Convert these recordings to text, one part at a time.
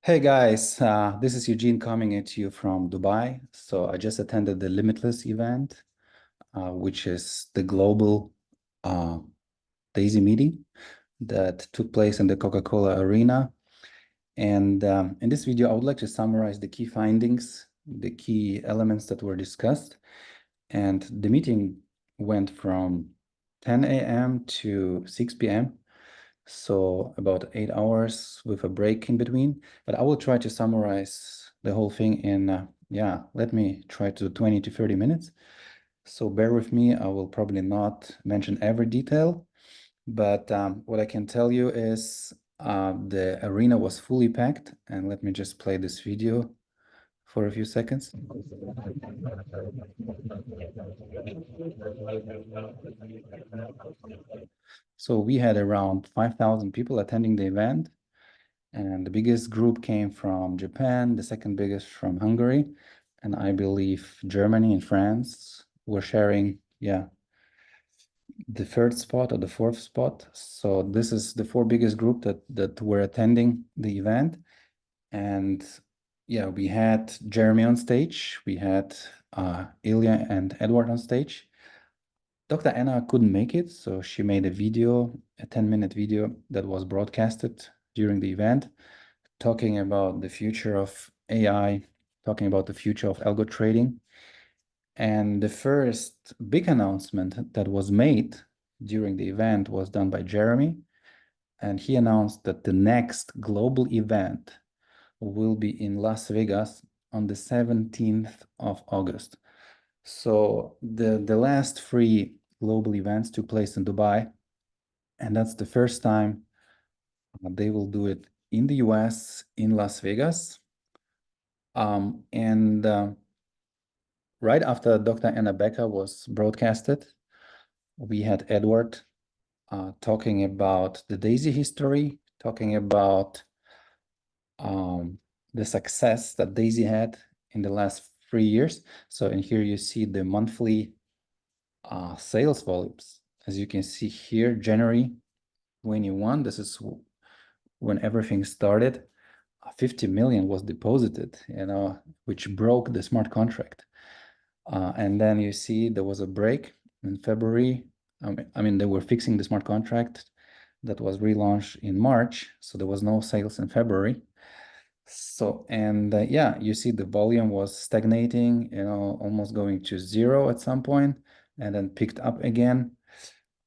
Hey guys, this is Eugene coming at you from Dubai. So I just attended the Limitless event, which is the global uh, DAISY meeting that took place in the Coca-Cola arena. And in this video, I would like to summarize the key findings, the key elements that were discussed. And the meeting went from 10 a.m. to 6 p.m. So about 8 hours with a break in between. But I will try to summarize the whole thing in, let me try to 20 to 30 minutes. So bear with me. I will probably not mention every detail, but what I can tell you is the arena was fully packed. And let me just play this video for a few seconds. So we had around 5,000 people attending the event. And the biggest group came from Japan, the second biggest from Hungary, and I believe Germany and France were sharing, the third spot or the fourth spot. So this is the four biggest group that were attending the event. And yeah, we had Jeremy on stage, we had Ilia and Edward on stage. Dr. Anna couldn't make it, so she made a video, a 10-minute video that was broadcasted during the event, talking about the future of AI, talking about the future of algo trading. And the first big announcement that was made during the event was done by Jeremy. And he announced that the next global event will be in Las Vegas on the 17th of August. So the last three global events took place in Dubai. And that's the first time they will do it in the US, in Las Vegas. And right after Dr. Anna Becker was broadcasted, we had Edward talking about the DAISY history, talking about the success that DAISY had in the last 3 years. So in here you see the monthly sales volumes. As you can see here, January 21, this is when everything started. 50 million was deposited, which broke the smart contract. And then you see there was a break in February. I mean, they were fixing the smart contract that was relaunched in March. So there was no sales in February. So, and you see the volume was stagnating, almost going to zero at some point, and then picked up again.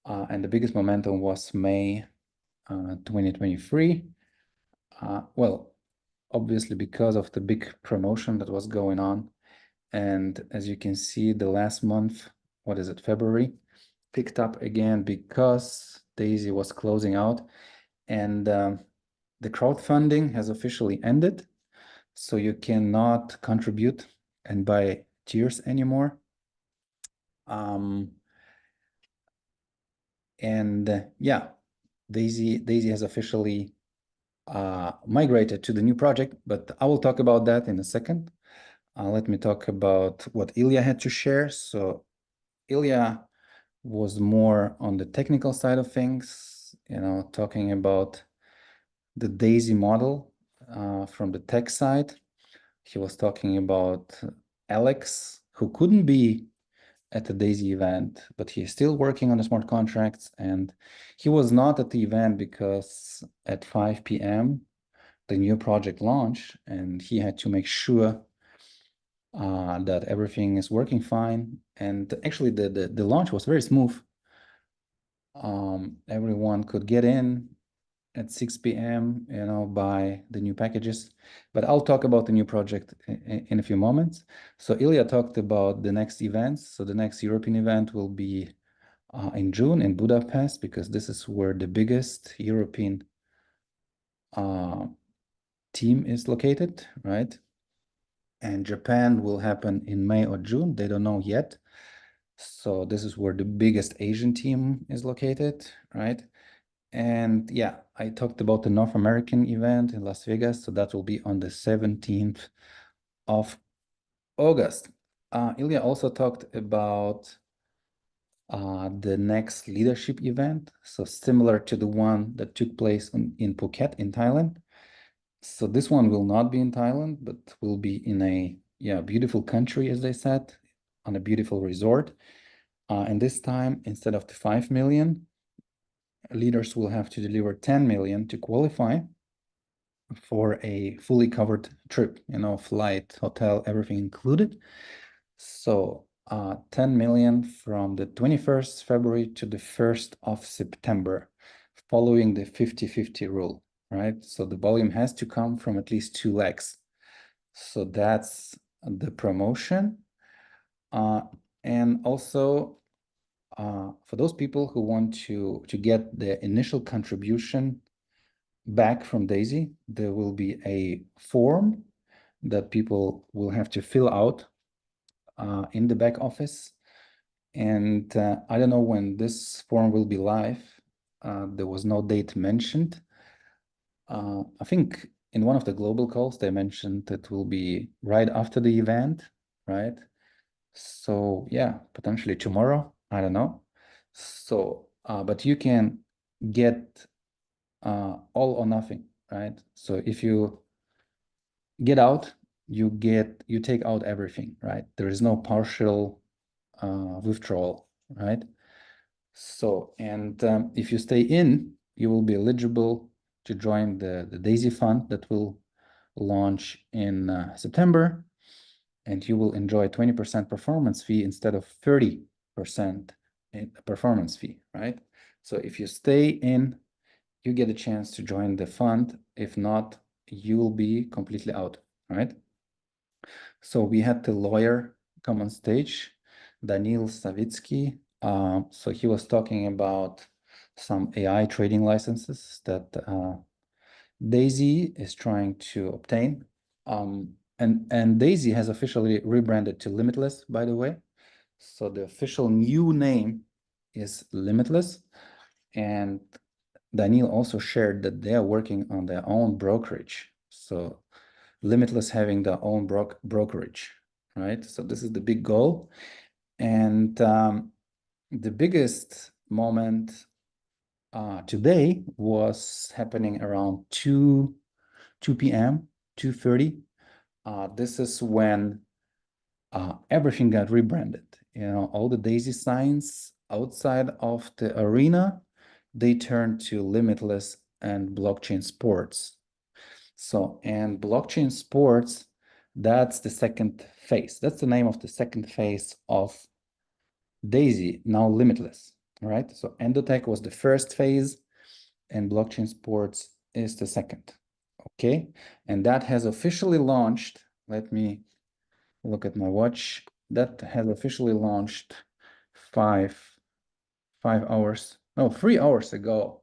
And the biggest momentum was May 2023. Well, obviously because of the big promotion that was going on. And as you can see, the last month, what is it, February, picked up again because DAISY was closing out. And the crowdfunding has officially ended. So you cannot contribute and buy tiers anymore. DAISY has officially migrated to the new project, but I will talk about that in a second. Let me talk about what Ilia had to share. So Ilia was more on the technical side of things, talking about the DAISY model from the tech side. He was talking about Alex, who couldn't be at the DAISY event, but he's still working on the smart contracts. And he was not at the event because at 5 p.m., the new project launched, and he had to make sure that everything is working fine. And actually, the launch was very smooth. Everyone could get in at 6 p.m., buy the new packages. But I'll talk about the new project in a few moments. So Ilya talked about the next events. So the next European event will be in June in Budapest, because this is where the biggest European team is located, right? And Japan will happen in May or June. They don't know yet. So this is where the biggest Asian team is located, right? And I talked about the North American event in Las Vegas. So that will be on the 17th of August. Ilya also talked about the next leadership event. So similar to the one that took place in Phuket in Thailand. So this one will not be in Thailand, but will be in a beautiful country, as they said, on a beautiful resort. And this time, instead of the 5 million, leaders will have to deliver 10 million to qualify for a fully covered trip, flight, hotel, everything included. So 10 million from the 21st February to the 1st of September, following the 50-50 rule, right? So the volume has to come from at least 2 legs. So that's the promotion. And also for those people who want to get the initial contribution back from D.AI.SY, there will be a form that people will have to fill out in the back office. And I don't know when this form will be live. There was no date mentioned. I think in one of the global calls, they mentioned it will be right after the event, right? So yeah, potentially tomorrow, I don't know. So, but you can get all or nothing, right? So if you get out, you take out everything, right? There is no partial withdrawal, right? So, and if you stay in, you will be eligible to join the D.AI.SY fund that will launch in September, and you will enjoy 20% performance fee instead of 30% in performance fee, right? So if you stay in, you get a chance to join the fund. If not, you will be completely out, right? So we had the lawyer come on stage, Daniil Savitsky. So he was talking about some AI trading licenses that D.AI.SY is trying to obtain. And D.AI.SY has officially rebranded to Limitless, by the way. So the official new name is Limitless. And Daniil also shared that they are working on their own brokerage. So Limitless having their own brokerage, right? So this is the big goal. And the biggest moment today was happening around 2 p.m., 2:30. This is when everything got rebranded. All the D.AI.SY signs outside of the arena, they turned to Limitless and Blockchain Sports. So, and Blockchain Sports, that's the second phase. That's the name of the second phase of D.AI.SY, now Limitless, right? So Endotech was the first phase and Blockchain Sports is the second, okay? And that has officially launched, let me look at my watch, that has officially launched 5 hours, no, 3 hours ago,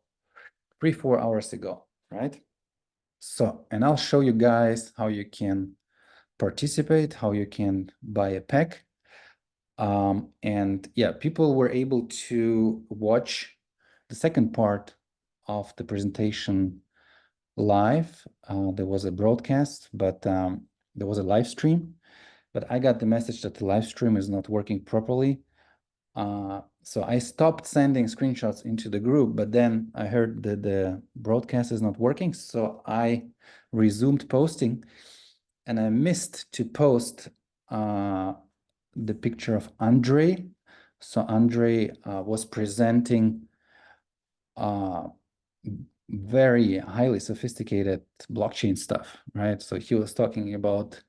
4 hours ago, right? So, and I'll show you guys how you can participate, how you can buy a pack. And yeah, people were able to watch the second part of the presentation live. There was a broadcast, but there was a live stream. But I got the message that the live stream is not working properly. So I stopped sending screenshots into the group, but then I heard that the broadcast is not working. So I resumed posting and I missed to post the picture of Andre. So Andre was presenting very highly sophisticated blockchain stuff, right? So he was talking about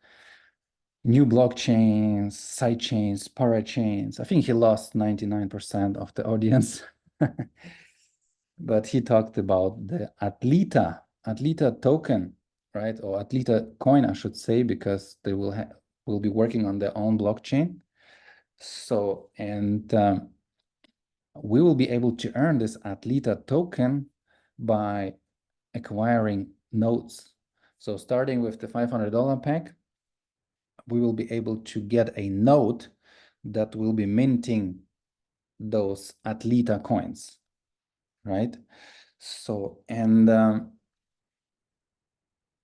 new blockchains, sidechains, parachains. I think he lost 99% of the audience. But he talked about the Atleta token, right? Or Atleta coin, I should say, because they will be working on their own blockchain. So, and we will be able to earn this Atleta token by acquiring nodes. So starting with the $500 pack, we will be able to get a node that will be minting those Atleta coins, right? So, and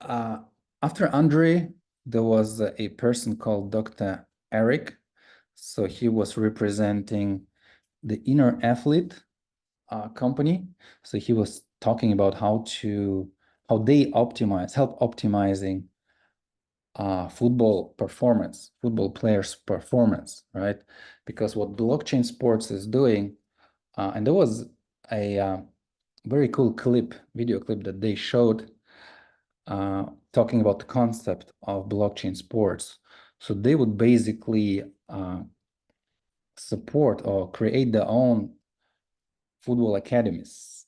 after Andre, there was a person called Dr. Eric. So he was representing the Inner Athlete company. So he was talking about how to how they help optimizing football performance, football players' performance, right? Because what blockchain sports is doing, and there was a very cool video clip that they showed talking about the concept of blockchain sports. So they would basically support or create their own football academies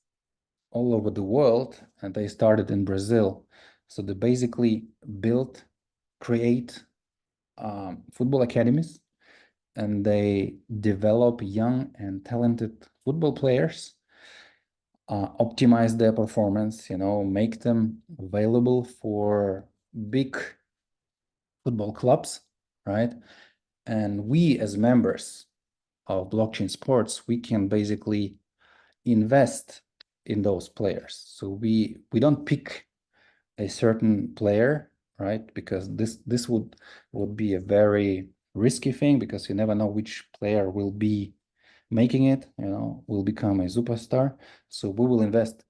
all over the world, and they started in Brazil. So they basically create football academies, and they develop young and talented football players, optimize their performance, make them available for big football clubs, right? And we as members of blockchain sports, we can basically invest in those players. So we don't pick a certain player, right? Because this would be a very risky thing, because you never know which player will be making it, will become a superstar. So we will invest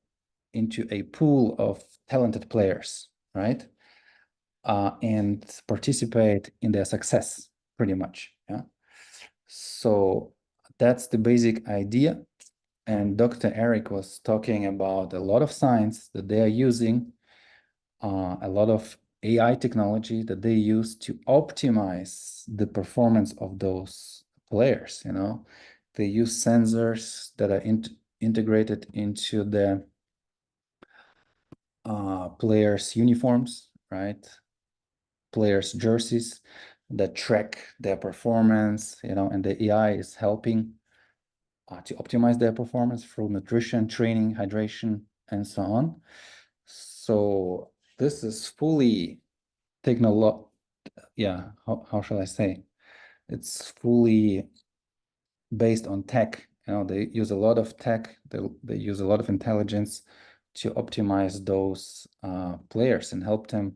into a pool of talented players, right? And participate in their success, pretty much. Yeah. So that's the basic idea. And Dr. Eric was talking about a lot of science that they are using, a lot of AI technology that they use to optimize the performance of those players. They use sensors that are integrated into the players' uniforms, right? Players' jerseys that track their performance, and the AI is helping to optimize their performance through nutrition, training, hydration, and so on. So this is fully how shall I say? It's fully based on tech. They use a lot of tech, they use a lot of intelligence to optimize those players and help them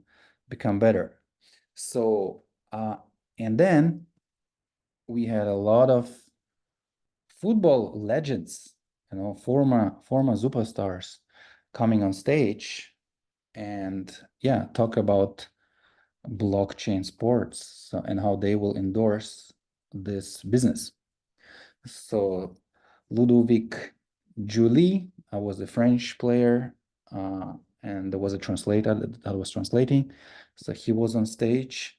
become better. So, and then we had a lot of football legends, former superstars coming on stage and talk about blockchain sports, and how they will endorse this business. So Ludovic Julie was a French player, and there was a translator that was translating. So he was on stage,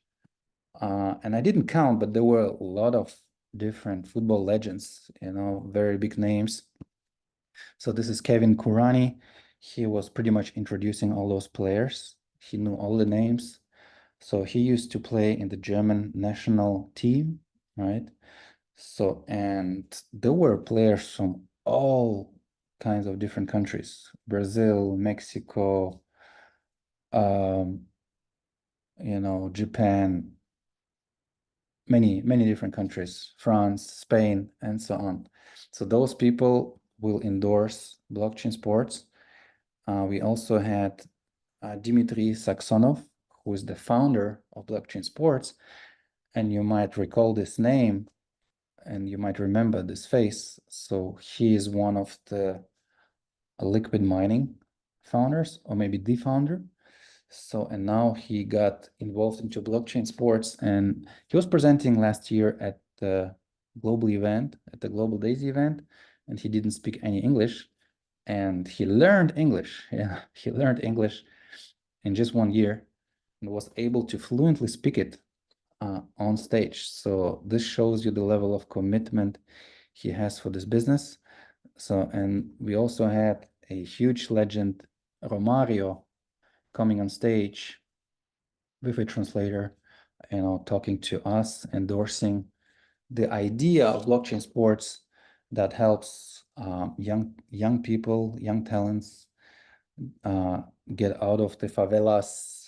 and I didn't count, but there were a lot of different football legends, very big names. So this is Kevin Kurani. He was pretty much introducing all those players. He knew all the names. So he used to play in the German national team, right? So, and there were players from all kinds of different countries: Brazil, Mexico, um, Japan, many different countries, France, Spain, and so on. So those people will endorse blockchain sports. We also had Dmitry Saxonov, who is the founder of blockchain sports, and you might recall this name and you might remember this face. So he is one of the liquid mining founders, or maybe the founder. So, and now he got involved into blockchain sports, and he was presenting last year at the global event, at the Global Days event, and he didn't speak any English, and he learned English. Yeah, he learned English in just 1 year and was able to fluently speak it on stage. So this shows you the level of commitment he has for this business. So, and we also had a huge legend, Romario, coming on stage with a translator, talking to us, endorsing the idea of blockchain sports that helps young people, young talents get out of the favelas,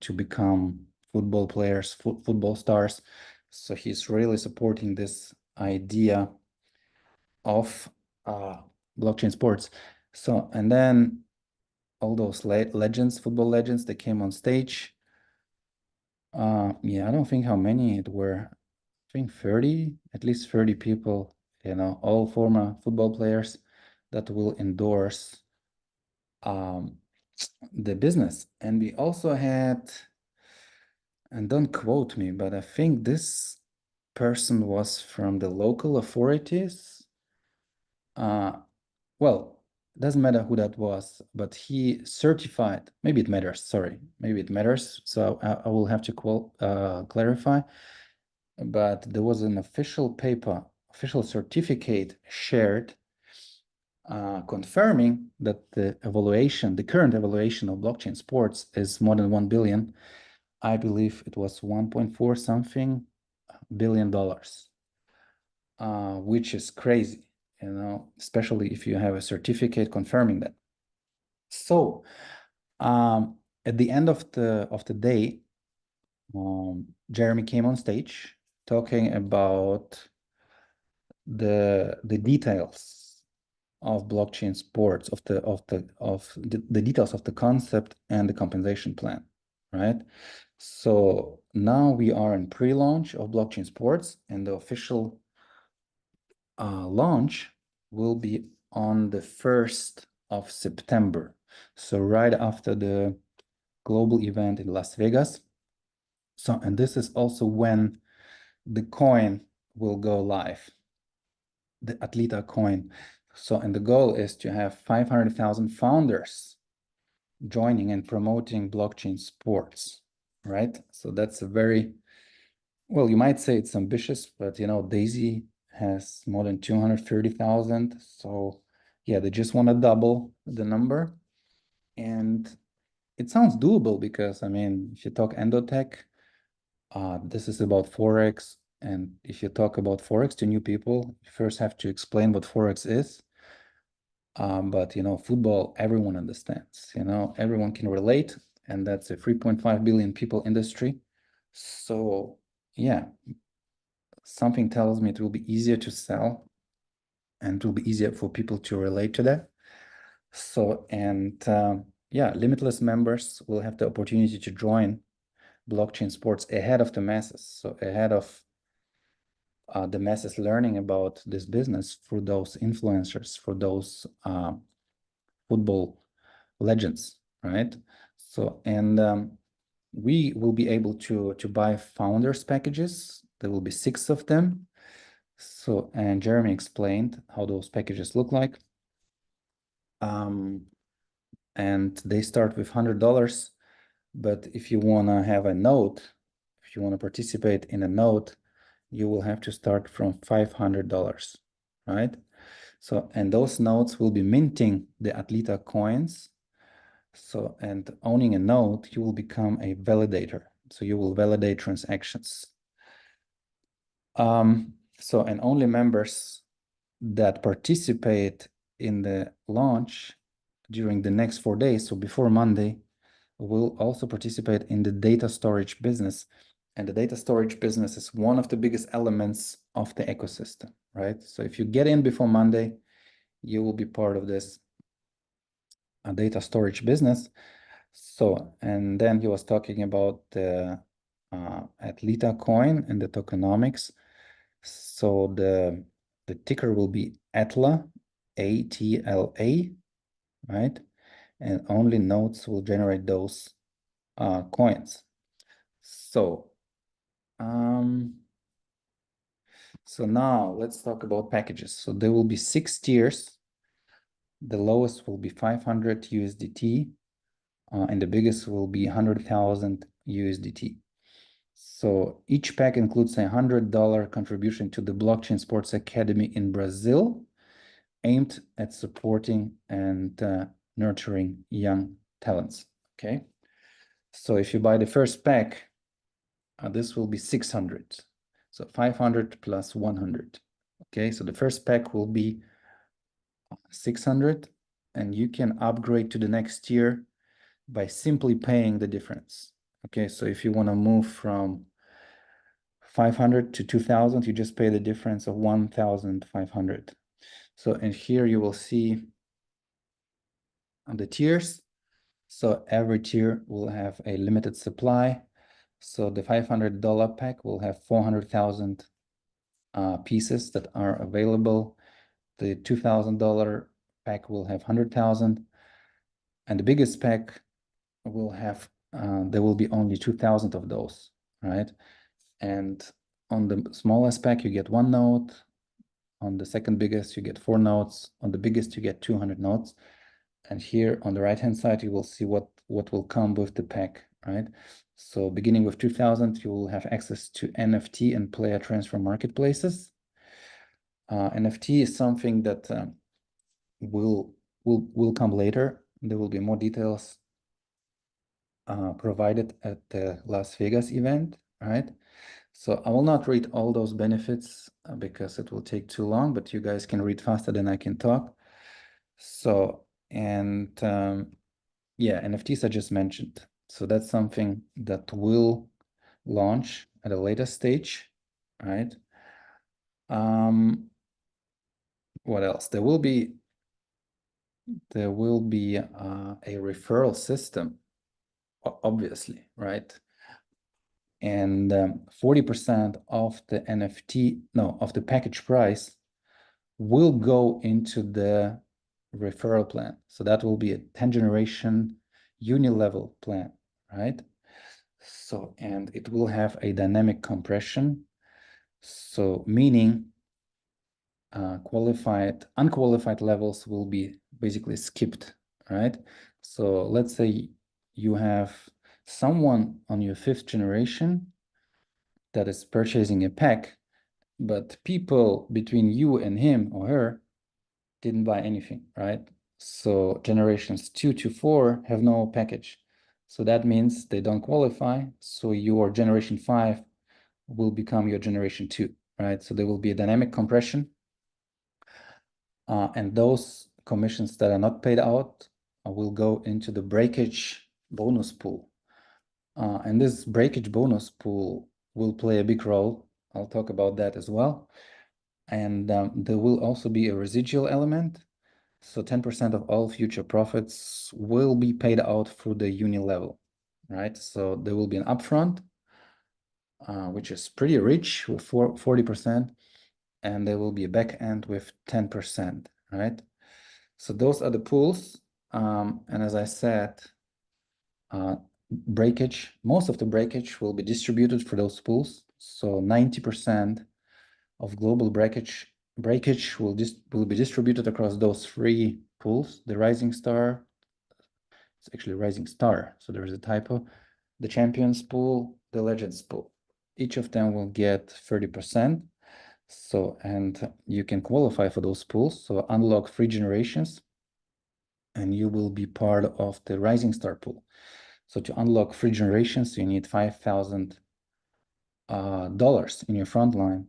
to become football players, football stars. So he's really supporting this idea of blockchain sports. So, and then all those legends, football legends, they came on stage. I don't think how many it were. I think 30, at least 30 people, all former football players that will endorse the business. And we also had, and don't quote me, but I think this person was from the local authorities. Well, it doesn't matter who that was, but he certified, maybe it matters, sorry, maybe it matters. So I will have to clarify, but there was an official paper, official certificate shared confirming that the current evaluation of blockchain sports is more than 1 billion. I believe it was 1.4 something billion dollars, which is crazy, especially if you have a certificate confirming that. So at the end of the day, Jeremy came on stage talking about the details of blockchain sports, of the details of the concept and the compensation plan, right? So now we are in pre-launch of blockchain sports, and the official launch will be on the 1st of September. So right after the global event in Las Vegas. So, and this is also when the coin will go live, the Atleta coin. So, and the goal is to have 500,000 founders joining and promoting blockchain sports, right? So that's a very, well, you might say it's ambitious, but D.AI.SY has more than 230,000. So yeah, they just want to double the number. And it sounds doable because, I mean, if you talk endotech, this is about Forex. And if you talk about Forex to new people, you first have to explain what Forex is. But football, everyone understands, everyone can relate, and that's a 3.5 billion people industry. So yeah, something tells me it will be easier to sell and it will be easier for people to relate to that. So, and yeah, Limitless members will have the opportunity to join blockchain sports ahead of the masses. So ahead of the masses learning about this business through those influencers, for those football legends, right? So, and we will be able to buy founders packages. There will be 6 of them. So, and Jeremy explained how those packages look like. And they start with $100. But if you want to have a node, if you want to participate in a node, you will have to start from $500, right? So, and those nodes will be minting the Atleta coins. So, and owning a node, you will become a validator. So you will validate transactions. So, and only members that participate in the launch during the next 4 days, so before Monday, will also participate in the data storage business. And the data storage business is one of the biggest elements of the ecosystem, right? So if you get in before Monday, you will be part of this data storage business. So, and then he was talking about the Atleta coin and the tokenomics. So the ticker will be ATLA, ATLA, right? And only nodes will generate those coins. So, so now let's talk about packages. So there will be 6 tiers. The lowest will be 500 USDT, and the biggest will be 100,000 USDT. So each pack includes a $100 contribution to the Blockchain Sports Academy in Brazil, aimed at supporting and nurturing young talents. Okay. So if you buy the first pack, this will be 600. So 500 plus 100. Okay. So the first pack will be 600, and you can upgrade to the next tier by simply paying the difference. Okay. So if you want to move from 500 to 2000, you just pay the difference of 1500. So, and here you will see on the tiers. So every tier will have a limited supply. So the $500 pack will have 400,000 pieces that are available. The $2,000 pack will have 100,000. And the biggest pack will have, there will be only 2,000 of those, right? And on the smallest pack, you get 1 node. On the second biggest, you get 4 nodes. On the biggest, you get 200 nodes. And here on the right-hand side, you will see what will come with the pack, right? So beginning with 2,000, you will have access to NFT and player transfer marketplaces. NFT is something that will come later. There will be more details provided at the Las Vegas event, right? So I will not read all those benefits because it will take too long, but you guys can read faster than I can talk. So, and yeah, NFTs I just mentioned. So that's something that will launch at a later stage, right? What else? There will be a referral system, obviously, right? And 40% of the NFT, no, of the package price will go into the referral plan. So that will be a 10 generation uni-level plan, right? So, and it will have a dynamic compression. So meaning unqualified levels will be basically skipped, right? So let's say you have someone on your 5th generation that is purchasing a pack, but people between you and him or her didn't buy anything, right? So generations 2 to 4 have no package. So that means they don't qualify. So your generation 5 will become your generation 2, right? So there will be a dynamic compression. And those commissions that are not paid out will go into the breakage bonus pool. And this breakage bonus pool will play a big role. I'll talk about that as well. And there will also be a residual element. So 10% of all future profits will be paid out through the uni level, right? So there will be an upfront, which is pretty rich with 40%, and there will be a back end with 10%, right? So those are the pools. And as I said, breakage, most of the breakage will be distributed for those pools. So 90% of global breakage will be distributed across those 3 pools: the Rising Star, it's actually Rising Star, so there is a typo, the Champions pool, the Legends pool. Each of them will get 30%. So, and you can qualify for those pools. So unlock 3 generations and you will be part of the Rising Star pool. So to unlock 3 generations, you need $5,000 in your front line.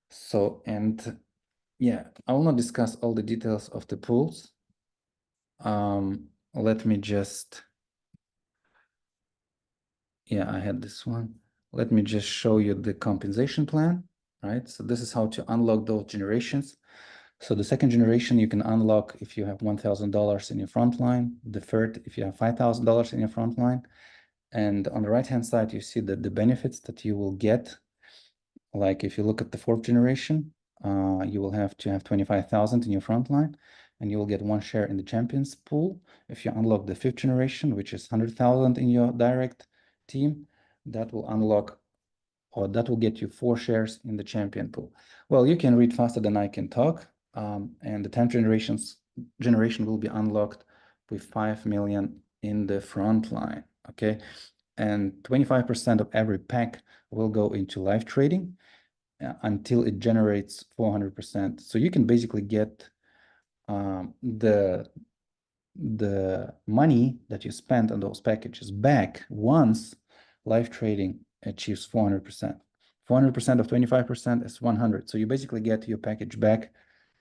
So, and yeah, I will not discuss all the details of the pools. Let me just, yeah, I had this one. Let me just show you the compensation plan, right? So this is how to unlock those generations. So the 2nd generation you can unlock if you have $1,000 in your front line. The 3rd, if you have $5,000 in your front line. And on the right-hand side, you see that the benefits that you will get. Like if you look at the 4th generation, you will have to have 25,000 in your front line, and you will get 1 share in the champions pool. If you unlock the 5th generation, which is 100,000 in your direct team, that will unlock, or that will get you 4 shares in the champion pool. Well, you can read faster than I can talk. And the 10th generation will be unlocked with 5 million in the front line, okay? And 25% of every pack will go into live trading until it generates 400%. So you can basically get the money that you spent on those packages back once live trading achieves 400%. 400% of 25% is 100. So you basically get your package back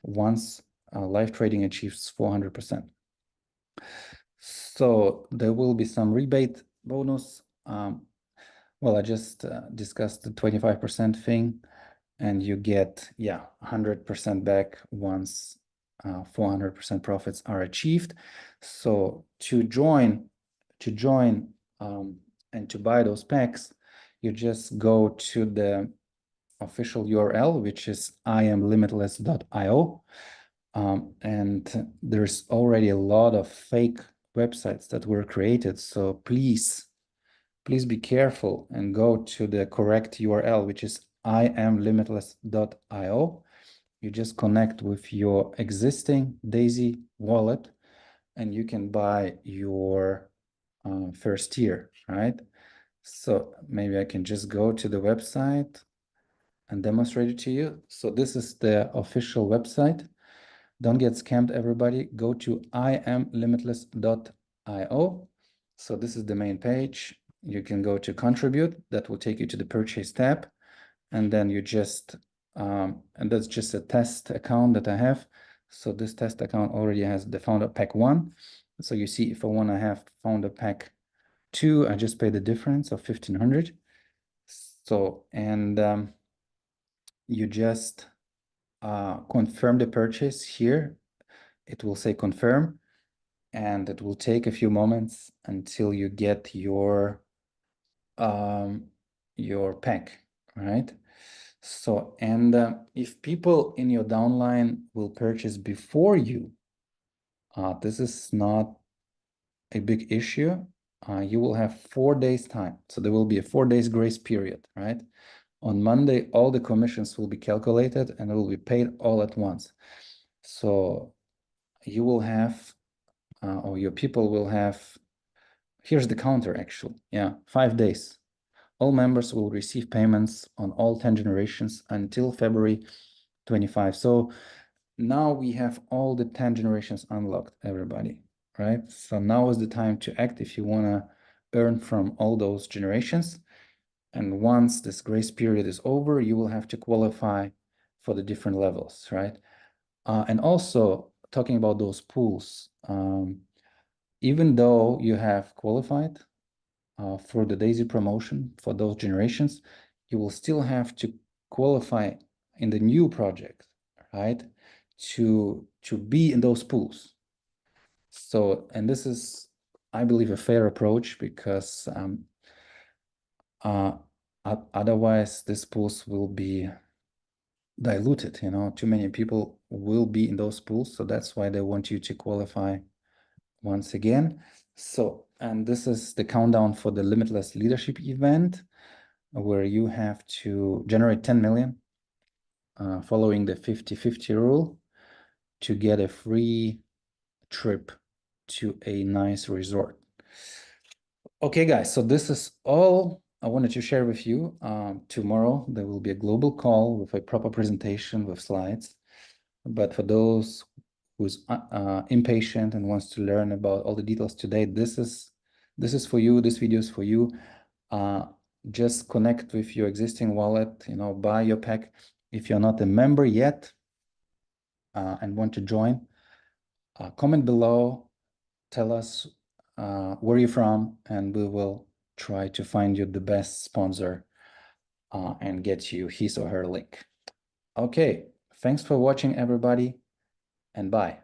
once live trading achieves 400%. So there will be some rebate bonus. Well, I just discussed the 25% thing, and you get, yeah, 100% back once 400% profits are achieved. So to join and to buy those packs, you just go to the official URL, which is iamlimitless.io. And there's already a lot of fake websites that were created. So please be careful and go to the correct URL, which is imlimitless.io. You just connect with your existing D.AI.SY wallet and you can buy your first year, right? So maybe I can just go to the website and demonstrate it to you. So this is the official website. Don't get scammed, everybody. Go to imlimitless.io. So this is the main page. You can go to contribute. That will take you to the purchase tab. And then you just, and that's just a test account that I have. So this test account already has the founder pack 1. So you see, if I want to have founder pack 2, I just pay the difference of 1,500. So, and you just confirm the purchase here. It will say confirm, and it will take a few moments until you get your pack, right? So, and if people in your downline will purchase before you, this is not a big issue. You will have 4 days time. So there will be a 4 days grace period, right? On Monday, all the commissions will be calculated and it will be paid all at once. So you will have, or your people will have, here's the counter actually. Yeah, 5 days. All members will receive payments on all 10 generations until February 25. So now we have all the 10 generations unlocked, everybody, right? So now is the time to act if you want to earn from all those generations. And once this grace period is over, you will have to qualify for the different levels, right? And also talking about those pools, even though you have qualified for the D.AI.SY promotion for those generations, you will still have to qualify in the new project, right? To be in those pools. So, and this is, I believe, a fair approach because otherwise these pools will be diluted, you know, too many people will be in those pools. So that's why they want you to qualify once again. So, and this is the countdown for the Limitless Leadership event, where you have to generate 10 million following the 50-50 rule to get a free trip to a nice resort. Okay, guys, so this is all I wanted to share with you. Tomorrow, there will be a global call with a proper presentation with slides. But for those who's impatient and wants to learn about all the details today, this is for you. This video is for you. Just connect with your existing wallet, you know, buy your pack. If you're not a member yet and want to join, comment below, tell us where you're from, and we will try to find you the best sponsor and get you his or her link. Okay, thanks for watching, everybody, and bye.